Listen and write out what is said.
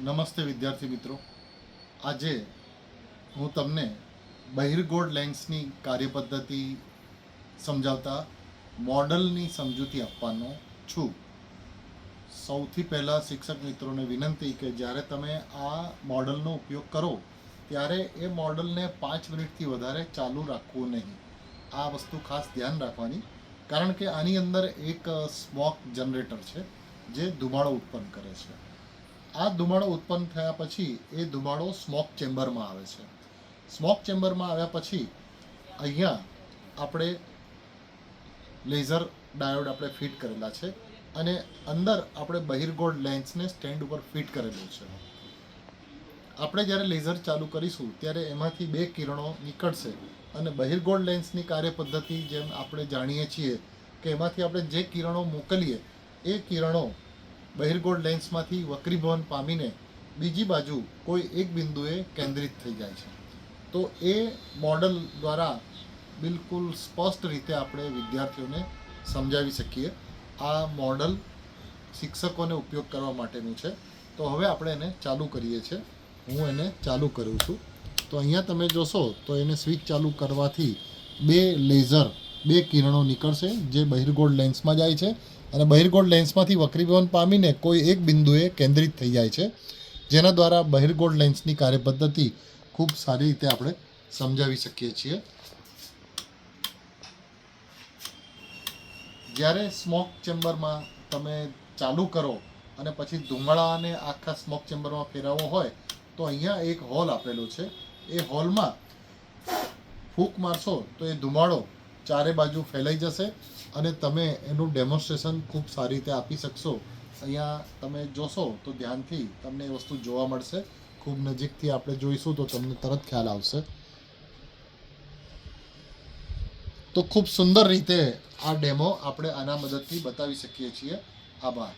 નમસ્તે વિદ્યાર્થી મિત્રો. આજે હું તમને બહિર્ગોળ લેન્સની કાર્યપદ્ધતિ સમજાવતા મોડલની સમજૂતી આપવાનો છું. સૌથી પહેલાં શિક્ષક મિત્રોને વિનંતી કે જ્યારે તમે આ મોડલનો ઉપયોગ કરો ત્યારે એ મોડલને 5 મિનિટથી વધારે ચાલુ રાખવું નહીં. આ વસ્તુ ખાસ ધ્યાન રાખવાની, કારણ કે આની અંદર એક સ્મોક જનરેટર છે જે ધુમાડો ઉત્પન્ન કરે છે. આ ધુમાડો ઉત્પન્ન થયા પછી એ ધુમાડો સ્મોક ચેમ્બરમાં આવે છે. સ્મોક ચેમ્બરમાં આવ્યા પછી અહીંયા આપણે લેઝર ડાયોડ આપણે ફિટ કરેલા છે અને અંદર આપણે બહિર્ગોળ લેન્સને સ્ટેન્ડ ઉપર ફિટ કરેલું છે. આપણે જ્યારે લેઝર ચાલુ કરીશું ત્યારે એમાંથી 2 કિરણો નીકળશે અને બહિર્ગોળ લેન્સની કાર્યપદ્ધતિ જેમ આપણે જાણીએ છીએ કે એમાંથી આપણે જે કિરણો મોકલીએ એ કિરણો બહિર્ગોળ લેન્સમાંથી વક્રીભવન પામીને બીજી બાજુ કોઈ એક બિંદુએ કેન્દ્રિત થઈ જાય છે. તો એ મોડલ દ્વારા બિલકુલ સ્પષ્ટ રીતે આપણે વિદ્યાર્થીઓને સમજાવી શકીએ. આ મોડલ શિક્ષકોને ઉપયોગ કરવા માટેનું છે. તો હવે આપણે એને ચાલુ કરીએ છીએ. હું એને ચાલુ કરું છું. તો અહીંયા તમે જોશો તો એને સ્વિચ ચાલુ કરવાથી 2 કિરણો નીકળશે જે બહિર્ગોળ લેન્સમાં જાય છે અને બહિર્ગોળ લેન્સમાંથી વક્રીભવન પામીને કોઈ એક બિંદુએ કેન્દ્રિત થઈ જાય છે, જેના દ્વારા બહિર્ગોળ લેન્સની કાર્યપદ્ધતિ ખૂબ સારી રીતે આપણે સમજાવી શકીએ છીએ. જ્યારે સ્મોક ચેમ્બરમાં તમે ચાલુ કરો અને પછી ધુમાડાને આખા સ્મોક ચેમ્બરમાં ફેરવવો હોય તો અહીંયા એક હોલ આપેલો છે. એ હોલમાં ફૂંક મારશો તો એ ધુમાડો ચારે બાજુ ફેલાઈ જશે અને તમે એનું ડેમોન્સ્ટ્રેશન ખૂબ સારી રીતે આપી શકશો. અહીંયા તમે જોશો તો ધ્યાનથી તમને એ વસ્તુ જોવા મળશે. ખૂબ નજીકથી આપણે જોઈશું તો તમને તરત ખ્યાલ આવશે. તો ખૂબ સુંદર રીતે આ ડેમો આપણે આના મદદથી બતાવી શકીએ છીએ. આભાર.